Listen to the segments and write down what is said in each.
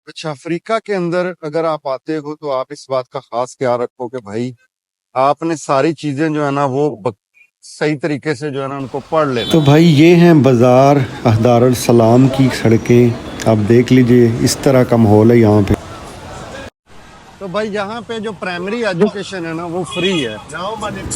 अच्छा, अफ्रीका के अंदर अगर आप आते हो तो आप इस बात का खास ख्याल रखो कि भाई आपने सारी चीजें जो है ना वो सही तरीके से जो है ना उनको पढ़ लेना तो है। भाई ये हैं बाज़ार दारुल सलाम की सड़कें। आप देख लीजिए इस तरह का माहौल है यहाँ पे। तो भाई यहाँ पे जो प्राइमरी एजुकेशन है ना वो फ्री है।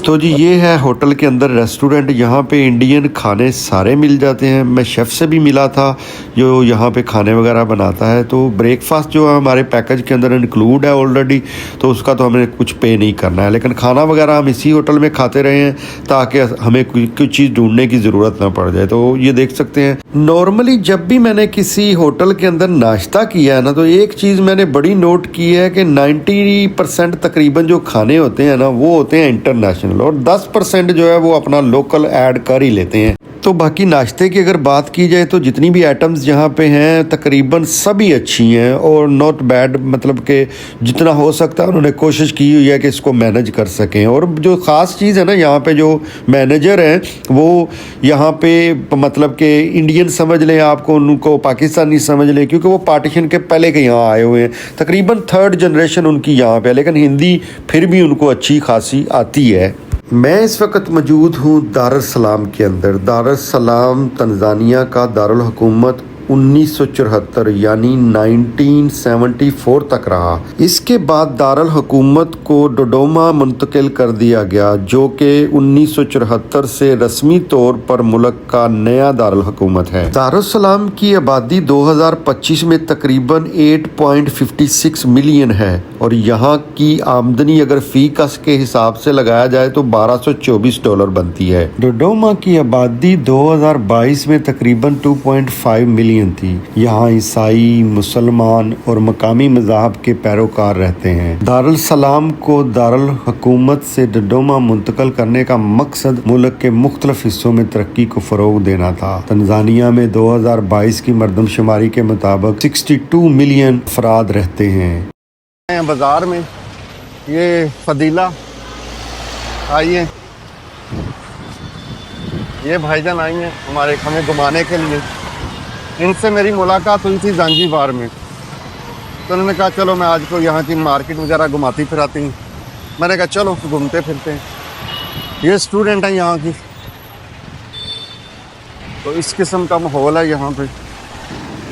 तो जी ये है होटल के अंदर रेस्टोरेंट। यहाँ पे इंडियन खाने सारे मिल जाते हैं। मैं शेफ़ से भी मिला था जो यहाँ पे खाने वगैरह बनाता है। तो ब्रेकफास्ट जो है हमारे पैकेज के अंदर इंक्लूड है ऑलरेडी, तो उसका तो हमें कुछ पे नहीं करना है। लेकिन खाना वगैरह हम इसी होटल में खाते रहे हैं ताकि हमें कुछ चीज़ ढूंढने की ज़रूरत ना पड़ जाए। तो ये देख सकते हैं, नॉर्मली जब भी मैंने किसी होटल के अंदर नाश्ता किया है ना, तो एक चीज़ मैंने बड़ी नोट की है कि 90% तकरीबन जो खाने होते हैं ना वो होते हैं इंटरनेशनल, और 10% जो है वो अपना लोकल ऐड कर ही लेते हैं। तो बाकी नाश्ते की अगर बात की जाए तो जितनी भी आइटम्स यहाँ पे हैं तकरीबन सभी अच्छी हैं और नॉट बैड, मतलब कि जितना हो सकता है उन्होंने कोशिश की हुई है कि इसको मैनेज कर सकें। और जो ख़ास चीज़ है ना, यहाँ पे जो मैनेजर हैं वो यहाँ पे मतलब कि इंडियन समझ लें, आपको उनको पाकिस्तानी समझ लें, क्योंकि वो पार्टीशन के पहले के यहाँ आए हुए हैं। तकरीबन 3rd जनरेशन उनकी यहाँ पे है, लेकिन हिंदी फिर भी उनको अच्छी खासी आती है। मैं इस वक्त मौजूद हूँ दारुल सलाम के अंदर। दारुल सलाम तंजानिया का दारुल हुकूमत 1974 यानी 1974 तक रहा। इसके बाद दारुल हुकूमत को डोडोमा मुंतकिल कर दिया गया, जो कि 1974 से रस्मी तौर पर मुल्क का नया दारुल हुकूमत है। दारुल सलाम की आबादी 2025 में तकरीबन 8.56 मिलियन है और यहाँ की आमदनी अगर फी कस के हिसाब से लगाया जाए तो $1224 बनती है। डोडोमा की आबादी 2022 में तकरीबन 2.5 मिलियन थी। यहाँ ईसाई, मुसलमान और मकामी मज़हब के पैरोकार रहते हैं। दारुल सलाम को दारुल हुकूमत से डोडोमा मुंतकिल करने का मकसद मुल्क के मुख्तलिफ हिस्सों में तरक्की को फ़रोग देना था। तंजानिया में 2022 की मरदमशुमारी के मुताबिक 62 मिलियन अफराद रहते हैं। बाजार में ये फदीला आइए, ये भाईजान आई हैं हमारे हमें घुमाने के लिए। इनसे मेरी मुलाकात हुई थी ज़ांज़ीबार में, तो उन्होंने कहा चलो मैं आज को यहाँ की मार्केट वगैरह घुमाती फिराती हूँ। मैंने कहा चलो घूमते फिरते हैं। ये स्टूडेंट हैं यहाँ की, तो इस किस्म का माहौल है यहाँ पे।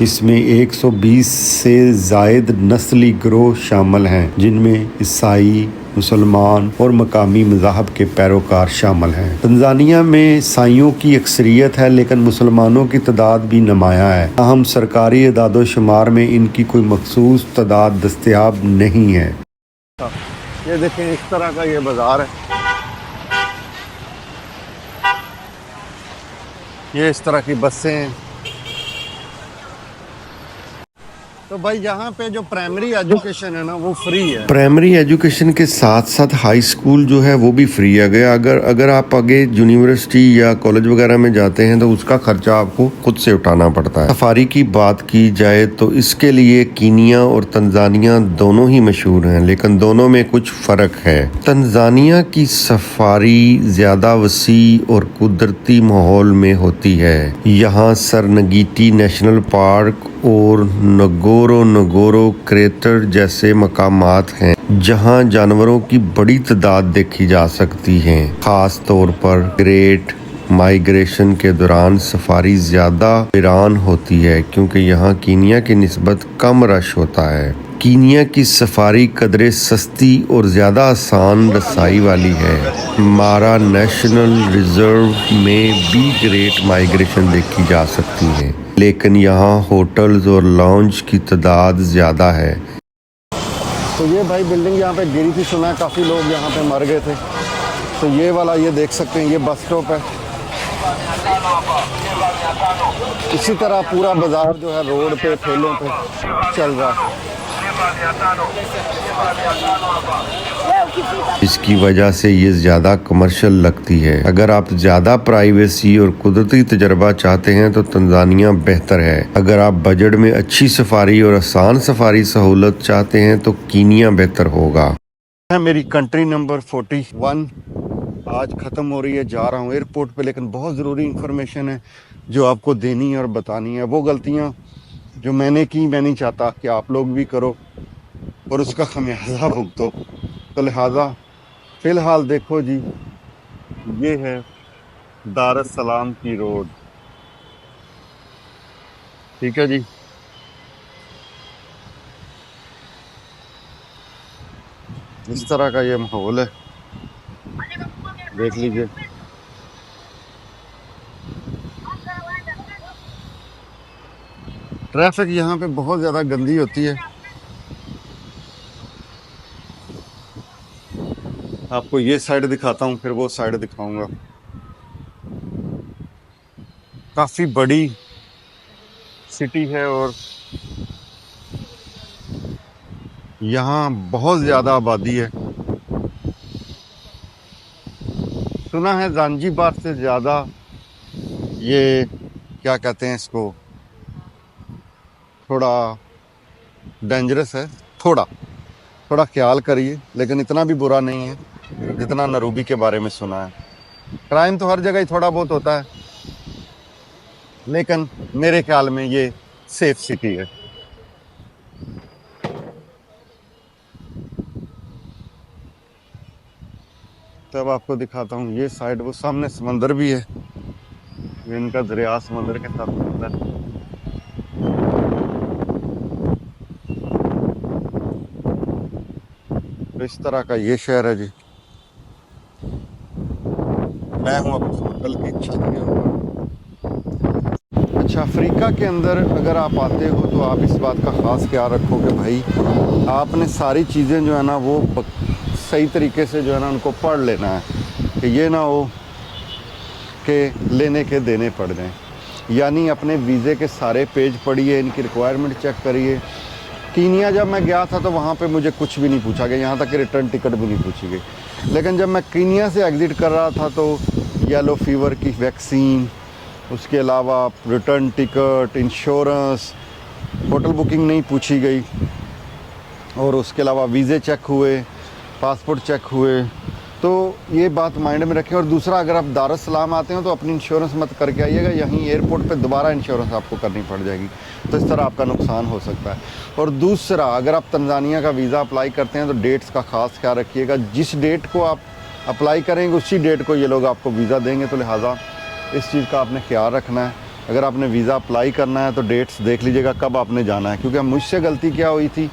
इसमें 120 से ज़ायद नस्ली गिरोह शामिल हैं, जिनमें ईसाई, मुसलमान और मकामी मज़हब के पैरोकार शामिल हैं। तंजानिया में ईसाइयों की अक्सरियत है, लेकिन मुसलमानों की तादाद भी नुमायाँ है। ताहम सरकारी इदादोशुमार में इनकी कोई मखसूस तादाद दस्तयाब नहीं है। ये देखें, इस तरह का ये बाज़ार है। ये इस तरह की बसें हैं। तो भाई यहाँ पे जो प्राइमरी एजुकेशन है ना वो फ्री है। प्राइमरी एजुकेशन के साथ साथ हाई स्कूल जो है वो भी फ्री है। अगर आप आगे यूनिवर्सिटी या कॉलेज वगैरह में जाते हैं तो उसका खर्चा आपको खुद से उठाना पड़ता है। सफारी की बात की जाए तो इसके लिए कीनिया और तंजानिया दोनों ही मशहूर हैं, लेकिन दोनों में कुछ फ़र्क है। तंजानिया की सफारी ज़्यादा वसी और कुदरती माहौल में होती है। यहाँ सरनगीटी नेशनल पार्क और नगोरो क्रेटर जैसे मकामात हैं जहां जानवरों की बड़ी तादाद देखी जा सकती है। खास तौर पर ग्रेट माइग्रेशन के दौरान सफारी ज़्यादा वीरान होती है, क्योंकि यहाँ कीनिया की निस्बत कम रश होता है। कीनिया की सफारी कदरे सस्ती और ज़्यादा आसान रसाई वाली है। मारा नेशनल रिजर्व में भी ग्रेट माइग्रेशन देखी जा सकती है, लेकिन यहाँ होटल्स और लॉन्ज की तादाद ज़्यादा है। तो ये भाई बिल्डिंग यहाँ पे गिरी थी, सुना है काफ़ी लोग यहाँ पे मर गए थे। तो ये वाला ये देख सकते हैं, ये बस स्टॉप है। इसी तरह पूरा बाजार जो है रोड पे ठेलों पे चल रहा है। इसकी वजह से ये ज़्यादा कमर्शियल लगती है। अगर आप ज़्यादा प्राइवेसी और कुदरती तजर्बा चाहते हैं तो तंजानिया बेहतर है। अगर आप बजट में अच्छी सफारी और आसान सफारी सहूलत चाहते हैं तो कीनिया बेहतर होगा। मेरी कंट्री नंबर 41 आज ख़त्म हो रही है। जा रहा हूँ एयरपोर्ट पे, लेकिन बहुत ज़रूरी इंफॉर्मेशन है जो आपको देनी है और बतानी है। वो गलतियाँ जो मैंने की, मैं नहीं चाहता कि आप लोग भी करो और उसका खमियाजा भुगतो। तो लिहाजा फ़िलहाल देखो जी, ये है दारुस सलाम की रोड। ठीक है जी, इस तरह का ये माहौल है, देख लीजिए। ट्रैफिक यहाँ पे बहुत ज़्यादा गंदी होती है। आपको ये साइड दिखाता हूँ, फिर वो साइड दिखाऊंगा। काफ़ी बड़ी सिटी है और यहाँ बहुत ज़्यादा आबादी है। सुना है ज़ांजीबार से ज़्यादा ये क्या कहते हैं इसको, थोड़ा डेंजरस है। थोड़ा थोड़ा ख्याल करिए, लेकिन इतना भी बुरा नहीं है जितना नरूबी के बारे में सुना है। क्राइम तो हर जगह ही थोड़ा बहुत होता है, लेकिन मेरे ख्याल में ये सेफ सिटी है। तब आपको दिखाता हूँ ये साइड, वो सामने समंदर भी है, ये इनका दरिया समंदर के साथ मिलता है। तो इस तरह का ये शहर है जी। मैं हूँ अपने होटल की छत के ऊपर। अच्छा, अफ्रीका के अंदर अगर आप आते हो तो आप इस बात का ख़ास ख्याल रखो कि भाई आपने सारी चीज़ें जो है ना वो सही तरीके से जो है ना उनको पढ़ लेना है, कि ये ना हो कि लेने के देने पड़ जाएं। यानी अपने वीज़े के सारे पेज पढ़िए, इनकी रिक्वायरमेंट चेक करिए। कीनिया जब मैं गया था तो वहाँ पे मुझे कुछ भी नहीं पूछा गया, यहाँ तक कि रिटर्न टिकट भी नहीं पूछी गई। लेकिन जब मैं कीनिया से एग्ज़िट कर रहा था तो येलो फीवर की वैक्सीन, उसके अलावा return ticket, insurance, hotel booking नहीं पूछी गई, और उसके अलावा वीज़े चेक हुए, पासपोर्ट चेक हुए। तो ये बात माइंड में रखें। और दूसरा, अगर आप दारुस सलाम आते हो तो अपनी इंश्योरेंस मत करके आइएगा, यहीं एयरपोर्ट पे दोबारा इंश्योरेंस आपको करनी पड़ जाएगी, तो इस तरह आपका नुकसान हो सकता है। और दूसरा, अगर आप तंजानिया का वीज़ा अप्लाई करते हैं तो डेट्स का ख़ास ख्याल रखिएगा। जिस डेट को आप अप्लाई करेंगे उसी डेट को ये लोग आपको वीज़ा देंगे, तो लिहाजा इस चीज़ का आपने ख्याल रखना है। अगर आपने वीज़ा अप्लाई करना है तो डेट्स देख लीजिएगा कब आपने जाना है। क्योंकि मुझसे गलती क्या हुई थी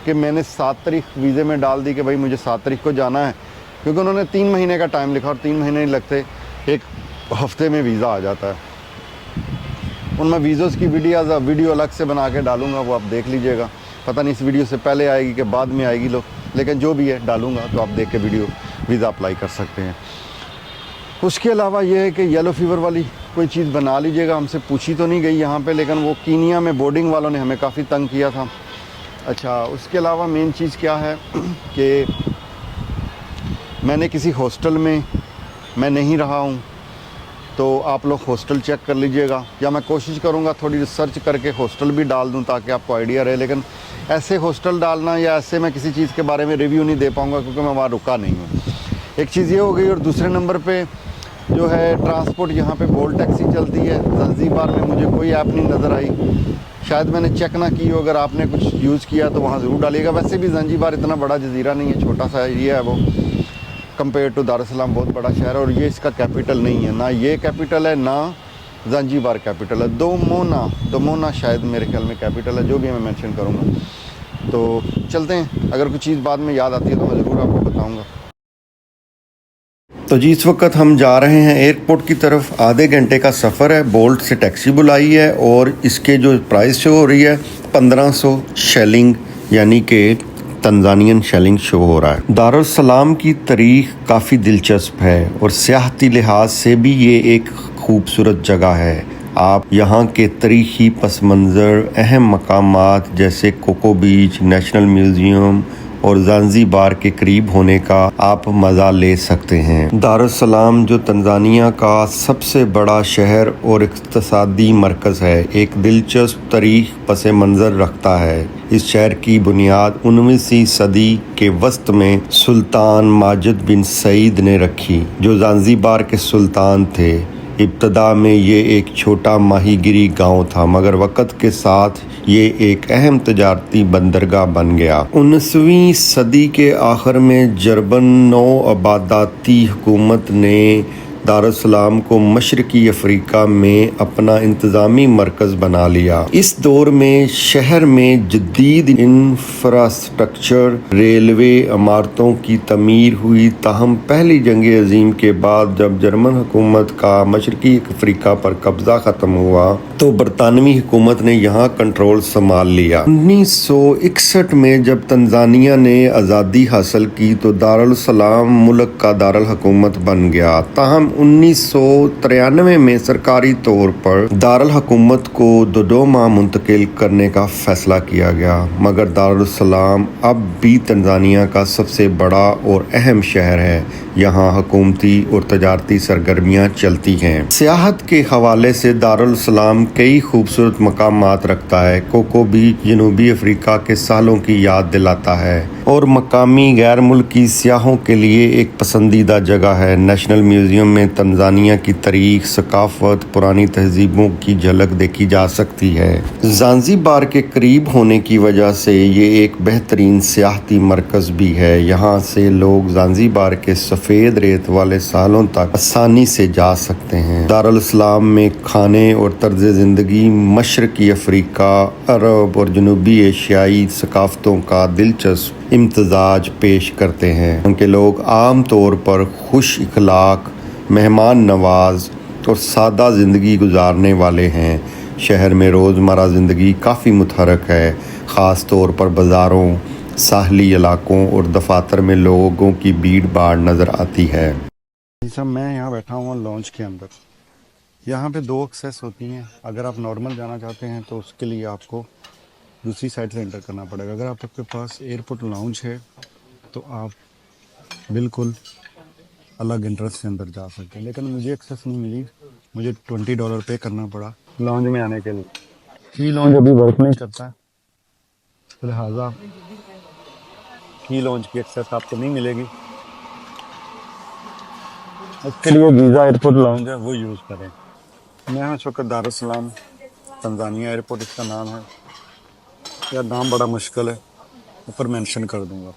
कि मैंने 7 तारीख वीज़े में डाल दी कि भाई मुझे 7 तारीख को जाना है, क्योंकि उन्होंने 3 महीने का टाइम लिखा और 3 महीने नहीं लगते, 1 हफ्ते में वीज़ा आ जाता है। उनमें वीज़ोज़ की वीडियो अलग से बना के डालूंगा, वो आप देख लीजिएगा। पता नहीं इस वीडियो से पहले आएगी कि बाद में आएगी लेकिन जो भी है डालूंगा, तो आप देख के वीज़ा अप्लाई कर सकते हैं। उसके अलावा ये है कि येलो फीवर वाली कोई चीज़ बना लीजिएगा। हमसे पूछी तो नहीं गई यहाँ पे, लेकिन वो कीनिया में बोर्डिंग वालों ने हमें काफ़ी तंग किया था। अच्छा, उसके अलावा मेन चीज़ क्या है कि मैंने किसी हॉस्टल में मैं नहीं रहा हूँ, तो आप लोग हॉस्टल चेक कर लीजिएगा, या मैं कोशिश करूँगा थोड़ी रिसर्च करके हॉस्टल भी डाल दूँ ताकि आपको आइडिया रहे। लेकिन ऐसे हॉस्टल डालना या ऐसे मैं किसी चीज़ के बारे में रिव्यू नहीं दे पाऊँगा, क्योंकि मैं वहाँ रुका नहीं हूँ। एक चीज़ ये हो गई। और दूसरे नंबर पे जो है ट्रांसपोर्ट, यहाँ पे बोल्ट टैक्सी चलती है। ज़ांज़ीबार में मुझे कोई ऐप नहीं नज़र आई, शायद मैंने चेक ना की हो। अगर आपने कुछ यूज़ किया तो वहाँ ज़रूर डालिएगा। वैसे भी ज़ांज़ीबार इतना बड़ा जजीरा नहीं है, छोटा सा एरिया है वो, कंपेयर टू दारुस सलाम बहुत बड़ा शहर है। और ये इसका कैपिटल नहीं है, ना ये कैपिटल है ना ज़ांज़ीबार कैपिटल है। दोमोना शायद मेरे ख्याल में कैपिटल है, जो भी मैं मेंशन करूँगा। तो चलते हैं, अगर कुछ चीज़ बाद में याद आती है तो मैं ज़रूर आपको बताऊँगा। तो जी इस वक्त हम जा रहे हैं एयरपोर्ट की तरफ। आधे घंटे का सफ़र है। बोल्ट से टैक्सी बुलाई है और इसके जो प्राइस शो हो रही है 1500 शेलिंग, यानी कि तंजानियन शेलिंग शो हो रहा है। दारुस सलाम की तारीख काफ़ी दिलचस्प है और सियाहती लिहाज से भी ये एक खूबसूरत जगह है। आप यहाँ के तारीखी पस मंज़र, अहम मकामात जैसे कोको बीच, नेशनल म्यूज़ियम और ज़ांज़ीबार के करीब होने का आप मज़ा ले सकते हैं। दारुस सलाम जो तंजानिया का सबसे बड़ा शहर और इक़्तिसादी मरकज़ है, एक दिलचस्प तारीख पस मंज़र रखता है। इस शहर की बुनियाद 19वीं सदी के वस्त में सुल्तान माजिद बिन सईद ने रखी, जो ज़ांज़ीबार के सुल्तान थे। इब्तदा में ये एक छोटा माहीगिरी गांव था, मगर वक़्त के साथ ये एक अहम तजारती बंदरगाह बन गया। 19वीं सदी के आखिर में जर्मन नौ आबादाती हुकूमत ने दारुस्सलाम को मशरकी अफ्रीका में अपना इंतज़ामी मरकज़ बना लिया। इस दौर में शहर में जदीद इंफ्रास्ट्रक्चर, रेलवे इमारतों की तमीर हुई। ताहम पहली जंग अज़ीम के बाद जब जर्मन हुकूमत का मशरकी अफ्रीका पर कब्ज़ा ख़त्म हुआ तो बरतानवी हुकूमत ने यहाँ कंट्रोल संभाल लिया। 1961 में जब तंजानिया ने आज़ादी हासिल की तो दारुल-सलाम मुल्क का दारुल हुकूमत बन गया। ताहम 1993 में सरकारी तौर पर दारुल हुकूमत को दोदोमा मुंतकिल करने का फैसला किया गया, मगर दारुल-सलाम अब भी तंजानिया का सबसे बड़ा और अहम शहर है। यहाँ हुकूमती और तजारती सरगर्मियाँ चलती हैं। सियाहत के हवाले से दारुल-सलाम कई खूबसूरत मकामात रखता है। कोको बीच जनूबी अफ्रीका के सालों की याद दिलाता है और मकामी गैर मुल्की सियाहों के लिए एक पसंदीदा जगह है। नेशनल म्यूज़ियम में तंजानिया की तारीख, सकाफत, पुरानी तहजीबों की झलक देखी जा सकती है। ज़ांज़ीबार के करीब होने की वजह से ये एक बेहतरीन सियाहती मरकज़ भी है। यहाँ से लोग ज़ांज़ीबार के सफ़ेद रेत वाले सालों तक आसानी से जा सकते हैं। दारुल-सलाम में खाने और तर्ज़ ज़िंदगी मशरकी अफ्रीका, अरब और जनूबी एशियाई सकाफ़तों का दिलचस्प इम्तज़ाज पेश करते हैं। उनके लोग आम तौर पर खुश इखलाक, मेहमान नवाज और सादा ज़िंदगी गुजारने वाले हैं। शहर में रोज़मर्रा ज़िंदगी काफ़ी मुतहरक है, ख़ास तौर पर बाज़ारों, साहली इलाकों और दफातर में लोगों की भीड़ भाड़ नज़र आती है। सब मैं यहाँ बैठा हूँ लॉन्च के अंदर। यहाँ पे दो एक्सेस होती हैं। अगर आप नॉर्मल जाना चाहते हैं तो उसके लिए आपको दूसरी साइड से एंटर करना पड़ेगा। अगर आपके पास एयरपोर्ट लाउंज है तो आप बिल्कुल अलग एंट्रेंस से अंदर जा सकते हैं, लेकिन मुझे एक्सेस नहीं मिली। मुझे $20 पे करना पड़ा लाउंज में आने के लिए। की लाउंज अभी वर्क नहीं करता है, तो लिहाजा की लाउंज की एक्सेस आपको नहीं मिलेगी। उसके लिए वीज़ा एयरपोर्ट लाउंज है, वो यूज़ करें। मैं यहाँ इस वक्त दारुल-सलाम तंजानिया एयरपोर्ट इसका नाम है। यार नाम बड़ा मुश्किल है, ऊपर मेंशन कर दूँगा।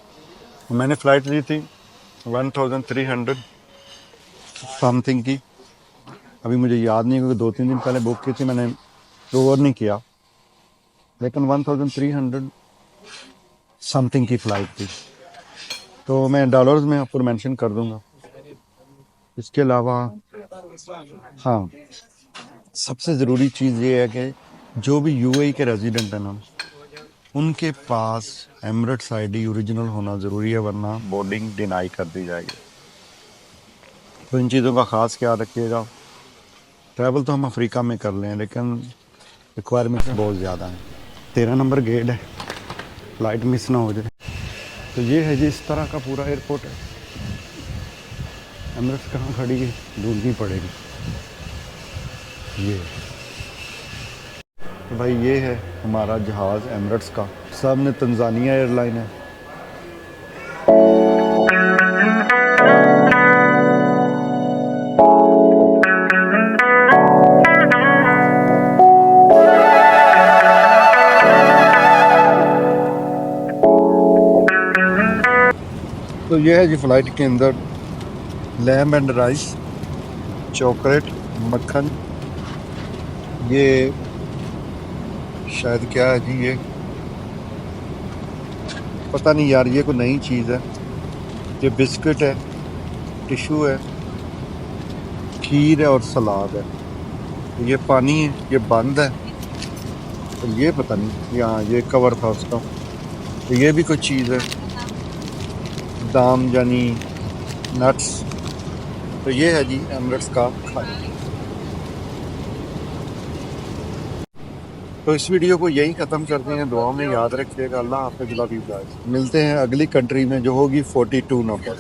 मैंने फ़्लाइट ली थी 1300 समथिंग की। अभी मुझे याद नहीं, क्योंकि 2-3 दिन पहले बुक की थी मैंने, ओवर नहीं किया, लेकिन 1300 समथिंग की फ़्लाइट थी। तो मैं डॉलर्स में ऊपर मेंशन कर दूँगा। इसके अलावा हाँ, सबसे ज़रूरी चीज़ ये है कि जो भी यूएई के रेजिडेंट हैं ना, उनके पास एमिरेट्स आईडी ओरिजिनल होना ज़रूरी है, वरना बोर्डिंग डिनाई कर दी जाएगी। तो इन चीज़ों का ख़ास ख्याल रखिएगा। ट्रैवल तो हम अफ्रीका में कर लें, लेकिन रिक्वायरमेंट्स बहुत ज़्यादा हैं। 13 नंबर गेट है, फ़्लाइट मिस ना हो जाए। तो ये है जी, इस तरह का पूरा एयरपोर्ट है। एमिरेट्स कहाँ खड़ी है, ढूंढनी पड़ेगी। ये तो भाई ये है हमारा जहाज़ एमिरेट्स का। सामने तंजानिया एयरलाइन है। तो ये है जी फ़्लाइट के अंदर लैम्ब एंड राइस, चॉकलेट, मक्खन। ये शायद क्या है जी, ये पता नहीं यार, ये कोई नई चीज़ है। ये बिस्किट है, टिशू है, खीर है और सलाद है। ये पानी है, ये बंद है। तो ये पता नहीं, यहाँ ये कवर था उसका। तो ये भी कोई चीज़ है, दाम यानी नट्स। तो ये है जी एमिरेट्स का खाना। तो इस वीडियो को यहीं ख़त्म करते हैं। दुआ में याद रखिएगा। अल्लाह हाफ़िज़, लव यू गाइस। मिलते हैं अगली कंट्री में जो होगी 42 नंबर।